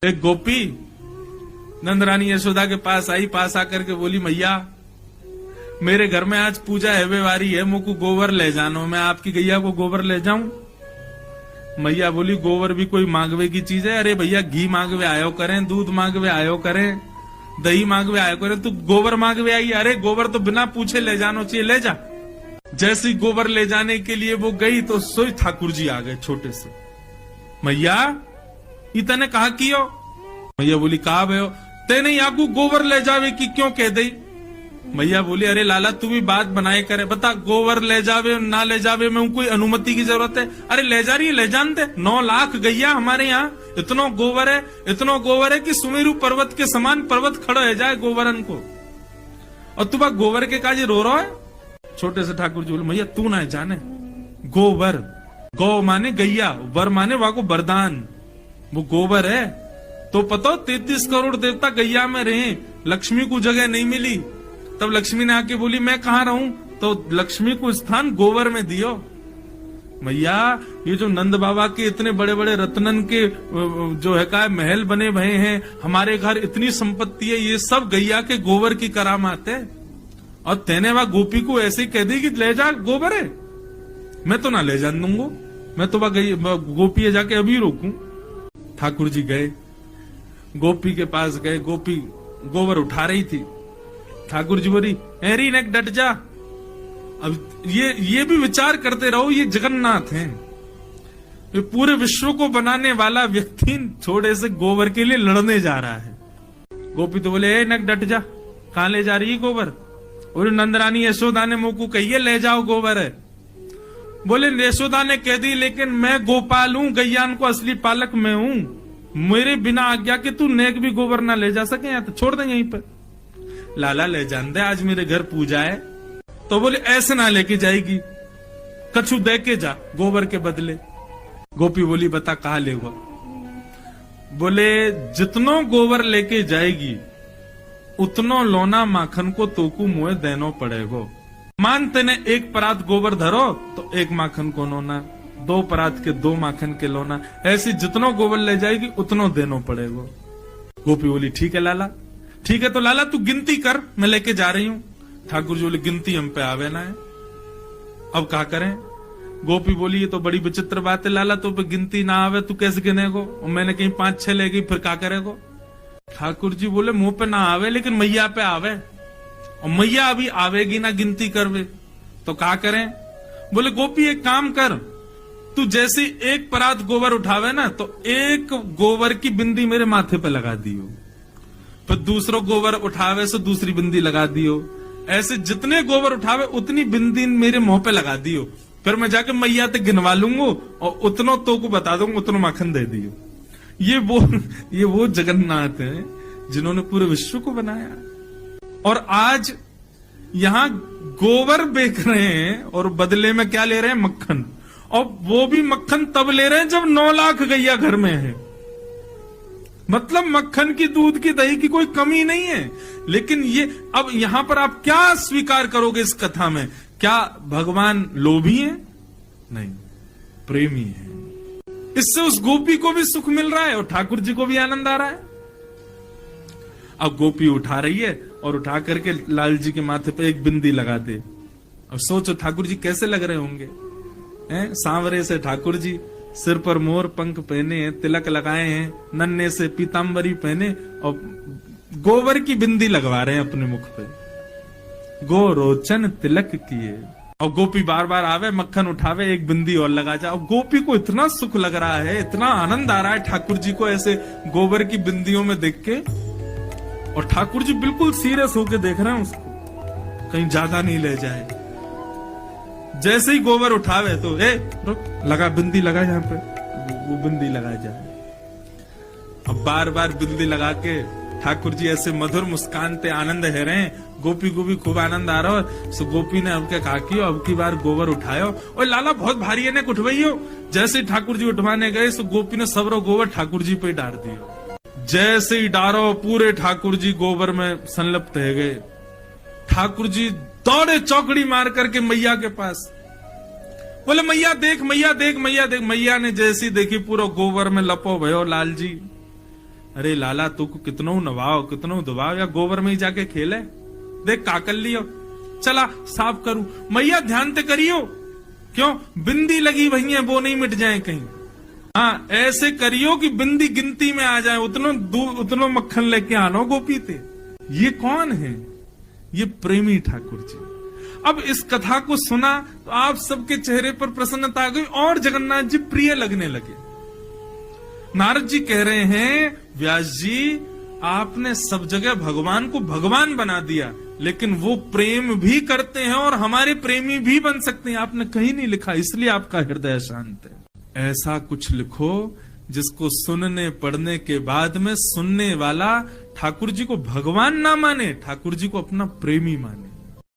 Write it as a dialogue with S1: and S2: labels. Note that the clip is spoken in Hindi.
S1: एक गोपी नंदरानी यशोदा के पास आई, पास आकर के बोली, मैया मेरे घर में आज पूजा है वारी है, मुझको गोबर ले जानो, मैं आपकी गैया को गोबर ले जाऊं। मैया बोली, गोबर भी कोई मांगवे की चीज है? अरे भैया घी मांगवे आयो करें, दूध मांगवे आयो करें, दही मांगवे आयो करें, तू गोबर मांगवे आई? अरे गोबर तो बिना पूछे ले जानो चाहिए, ले जा। जैसे गोबर ले जाने के लिए वो गई तो सोई ठाकुर जी आ गए छोटे से। मैया इतने कहा कियो? मैया बोली, कहा भयो तेने याकू गोबर ले जावे की क्यों कह दई? मैया बोली, अरे लाला तू भी बात बनाए करे, बता गोबर ले जावे ना ले जावे में कोई अनुमति की जरूरत है? अरे ले जा रही है, ले जानते 9 लाख गैया हमारे यहाँ, इतना गोबर है कि सुमेरु पर्वत के समान पर्वत खड़ा हो जाए गोबरन को, और तू बा गोबर के काजे रो रहा है? छोटे से ठाकुर जी बोले, मैया तू ना जाने, गोबर, गौ माने गैया, वर माने वाको वरदान, वो गोबर है तो पता 33 करोड़ देवता गैया में रहे, लक्ष्मी को जगह नहीं मिली, तब लक्ष्मी ने आके बोली मैं कहाँ रहूं, तो लक्ष्मी को स्थान गोबर में दियो। मैया ये जो नंद बाबा के इतने बड़े बड़े रत्नन के जो है का महल बने भये हैं, हमारे घर इतनी संपत्ति है, ये सब गैया के गोबर की करामात है, और तेने वह गोपी को ऐसे ही कह दी कि ले जा गोबर है? मैं तो ना ले जान दूंगा, मैं तो वह गोपी जाके अभी रोकूं। ठाकुर जी गए, गोपी के पास गए, गोपी गोबर उठा रही थी। ठाकुर जी बोली, एरी नेक डट जा। अब ये भी विचार करते रहो, ये जगन्नाथ हैं, ये पूरे विश्व को बनाने वाला व्यक्ति थोड़े से गोबर के लिए लड़ने जा रहा है। गोपी तो बोले, ए नेक डट जा, कहां ले जा रही है गोबर? और नंदरानी यशोदा ने मुंह को कहिए ले जाओ गोबर है। बोले यशोदा ने कह दी, लेकिन मैं गोपाल हूं, गैयान को असली पालक मैं हूं, मेरे बिना आज्ञा के तू नेक भी गोबर ना ले जा सके, या तो छोड़ दे यहीं पर। लाला ले जान दे, आज मेरे घर पूजा है। तो बोले ऐसे ना लेके जाएगी, कछु दे के जा गोबर के बदले। गोपी बोली, बता कहा लेगा? बोले जितनो गोबर लेके जाएगी उतनो लोना माखन को तोकू मुए देनो पड़ेगो। मान तेने 1 परात गोबर धरो तो 1 माखन को लोना, 2 परात के 2 माखन के लोना, ऐसी जितनो गोबर ले जाएगी उतनो देनो पड़ेगा। गोपी बोली, ठीक है लाला, ठीक है, तो लाला तू गिनती कर, मैं लेके जा रही हूं। ठाकुर जी बोले, गिनती हम पे आवे ना है, अब क्या करें? गोपी बोली, ये तो बड़ी विचित्र बात है लाला, तो पे गिनती ना आवे, तू कैसे गिनेगो? और मैंने कहीं 5-6 ले गई, फिर क्या करेगो? ठाकुर जी बोले, मुंह पे ना आवे लेकिन मैया पे आवे, और मैया अभी आवेगी ना गिनती करवे, तो क्या करें? बोले गोपी एक काम कर, तू जैसे 1 परात गोबर उठावे ना तो 1 गोबर की बिंदी मेरे माथे पे लगा दियो, फिर दूसरो गोबर उठावे से दूसरी बिंदी लगा दियो, ऐसे जितने गोबर उठावे उतनी बिंदी मेरे मुंह पे लगा दियो, फिर मैं जाके मैया ते गिनवा लूंगा और उतनो तो को बता दूंगा, उतनो माखन दे दियो। ये वो जगन्नाथ हैं जिन्होंने पूरे विश्व को बनाया, और आज यहां गोबर बेच रहे हैं और बदले में क्या ले रहे हैं? मक्खन, और वो भी मक्खन तब ले रहे हैं जब 9 लाख गैया घर में है। मतलब मक्खन की, दूध की, दही की कोई कमी नहीं है। लेकिन ये अब यहां पर आप क्या स्वीकार करोगे इस कथा में? क्या भगवान लोभी है? नहीं, प्रेमी है। इससे उस गोपी को भी सुख मिल रहा है और ठाकुर जी को भी आनंद आ रहा है। अब गोपी उठा रही है और उठा करके लाल जी के माथे पे 1 बिंदी लगा दे। अब सोचो ठाकुर जी कैसे लग रहे होंगे, हैं? सांवरे से ठाकुर जी, सिर पर मोर पंख पहने हैं, तिलक लगाए हैं, नन्हे से पीतांबरी पहने, और गोबर की बिंदी लगवा रहे हैं अपने मुख पे, गो रोचन तिलक किए। और गोपी बार बार आवे, मक्खन उठावे, 1 बिंदी और लगा जा। और गोपी को इतना सुख लग रहा है, इतना आनंद आ रहा है ठाकुर जी को ऐसे गोबर की बिंदियों में देख के, और ठाकुर जी बिल्कुल सीरियस होके देख रहे हैं उसको, कहीं ज्यादा नहीं ले जाए। जैसे ही गोबर उठावे तो रुक, लगा बिंदी लगा, यहाँ पे वो बिंदी लगा जाए। अब बार बार बिंदी लगा के ठाकुर जी ऐसे मधुर मुस्कान पे आनंद है रहे हैं। गोपी को भी खूब आनंद आ रहा है। सो गोपी ने अब क्या कहा कि अब की बार गोबर उठायो, और लाला बहुत भारी है ने उठवाइयो। जैसे ठाकुर जी उठवाने गए सो गोपी ने सबरो गोबर ठाकुर जी पे डाल दिया। जैसे ही डारो पूरे ठाकुर जी गोबर में संलिप्त है गए। ठाकुर जी दौड़े चौकड़ी मार करके मैया के पास, बोले मैया देख, मैया देख, मैया देख। मैया ने जैसी देखी पूरा गोबर में लपो भयो लाल जी, अरे लाला तू को कितनो नवाओ कितनो दबाओ, या गोबर में ही जाके खेले, देख काकल लियो, चला साफ करूं। मैया ध्यान ते करियो, क्यों बिंदी लगी वही है वो नहीं मिट जाए कहीं। हाँ ऐसे करियो कि बिंदी गिनती में आ जाए, उतनो मक्खन लेके आनो गोपी ते। ये कौन है? ये प्रेमी ठाकुर जी। अब इस कथा को सुना तो आप सबके चेहरे पर प्रसन्नता आ गई और जगन्नाथ जी प्रिय लगने लगे। नारद जी कह रहे हैं, व्यास जी आपने सब जगह भगवान को भगवान बना दिया, लेकिन वो प्रेम भी करते हैं और हमारे प्रेमी भी बन सकते हैं। आपने कहीं नहीं लिखा, इसलिए आपका हृदय शांत है। ऐसा कुछ लिखो जिसको सुनने पढ़ने के बाद में सुनने वाला ठाकुर जी को भगवान ना माने, ठाकुर जी को अपना प्रेमी माने।